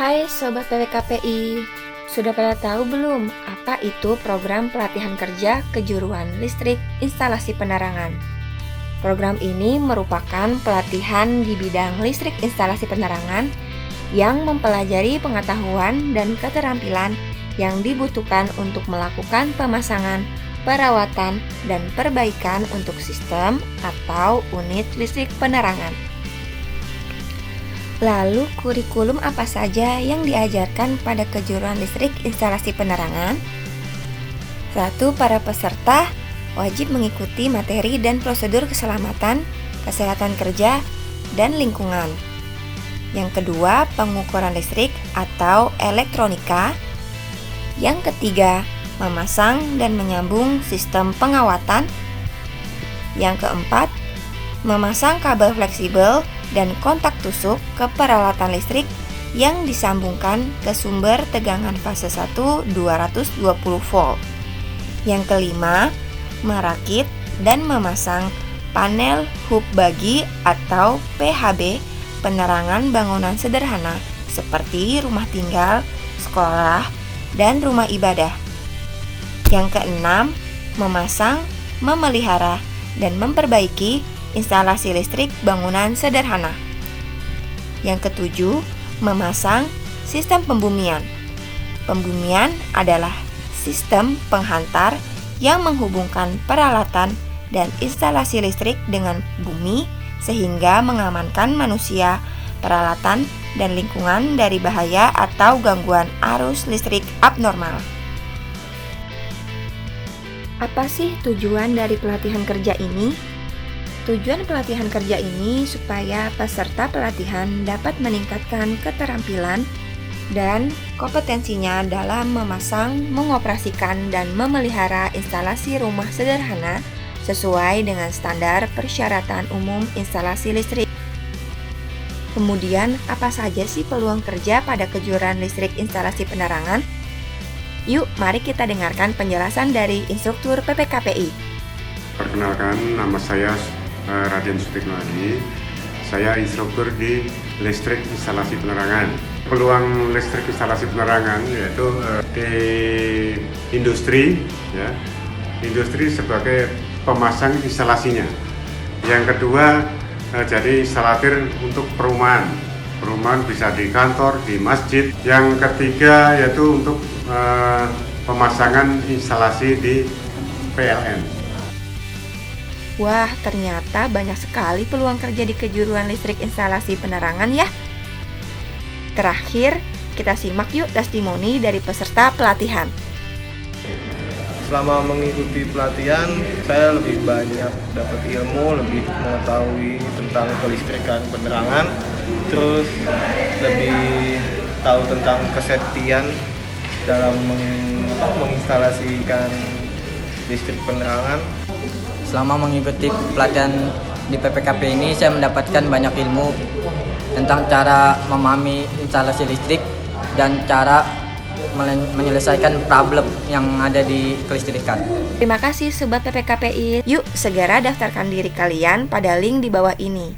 Hai Sobat PPKPI, sudah pada tahu belum apa itu program pelatihan kerja kejuruan listrik instalasi penerangan? Program ini merupakan pelatihan di bidang listrik instalasi penerangan yang mempelajari pengetahuan dan keterampilan yang dibutuhkan untuk melakukan pemasangan, perawatan, dan perbaikan untuk sistem atau unit listrik penerangan. Lalu, kurikulum apa saja yang diajarkan pada kejuruan listrik instalasi penerangan? 1. Para peserta wajib mengikuti materi dan prosedur keselamatan, kesehatan kerja, dan lingkungan. Yang kedua, pengukuran listrik atau elektronika. Yang ketiga, memasang dan menyambung sistem pengawatan. Yang keempat, memasang kabel fleksibel dan kontak tusuk ke peralatan listrik yang disambungkan ke sumber tegangan fase 1 220 volt. Yang kelima, merakit dan memasang panel hub bagi atau PHB penerangan bangunan sederhana seperti rumah tinggal, sekolah, dan rumah ibadah. Yang keenam, memasang, memelihara, dan memperbaiki instalasi listrik bangunan sederhana. Yang ketujuh, memasang sistem pembumian. Pembumian adalah sistem penghantar yang menghubungkan peralatan dan instalasi listrik dengan bumi sehingga mengamankan manusia, peralatan, dan lingkungan dari bahaya atau gangguan arus listrik abnormal. Apa sih tujuan dari pelatihan kerja ini? Tujuan pelatihan kerja ini supaya peserta pelatihan dapat meningkatkan keterampilan dan kompetensinya dalam memasang, mengoperasikan, dan memelihara instalasi rumah sederhana sesuai dengan standar persyaratan umum instalasi listrik. Kemudian, apa saja sih peluang kerja pada kejuruan listrik instalasi penerangan? Yuk, mari kita dengarkan penjelasan dari instruktur PPKPI. Perkenalkan, nama saya Raden Sutikno Adi. Saya instruktur di listrik instalasi penerangan. Peluang listrik instalasi penerangan yaitu di industri, ya, industri sebagai pemasang instalasinya. Yang kedua, jadi instalatir untuk perumahan. Perumahan bisa di kantor, di masjid. Yang ketiga yaitu untuk pemasangan instalasi di PLN. Wah, ternyata banyak sekali peluang kerja di kejuruan listrik instalasi penerangan ya. Terakhir, kita simak yuk testimoni dari peserta pelatihan. Selama mengikuti pelatihan, saya lebih banyak dapat ilmu, lebih mengetahui tentang kelistrikan penerangan, terus lebih tahu tentang kesetiaan dalam menginstalasikan listrik penerangan. Selama mengikuti pelatihan di PPKP ini, saya mendapatkan banyak ilmu tentang cara memahami instalasi listrik dan cara menyelesaikan problem yang ada di kelistrikan. Terima kasih Sobat PPKPI. Yuk segera daftarkan diri kalian pada link di bawah ini.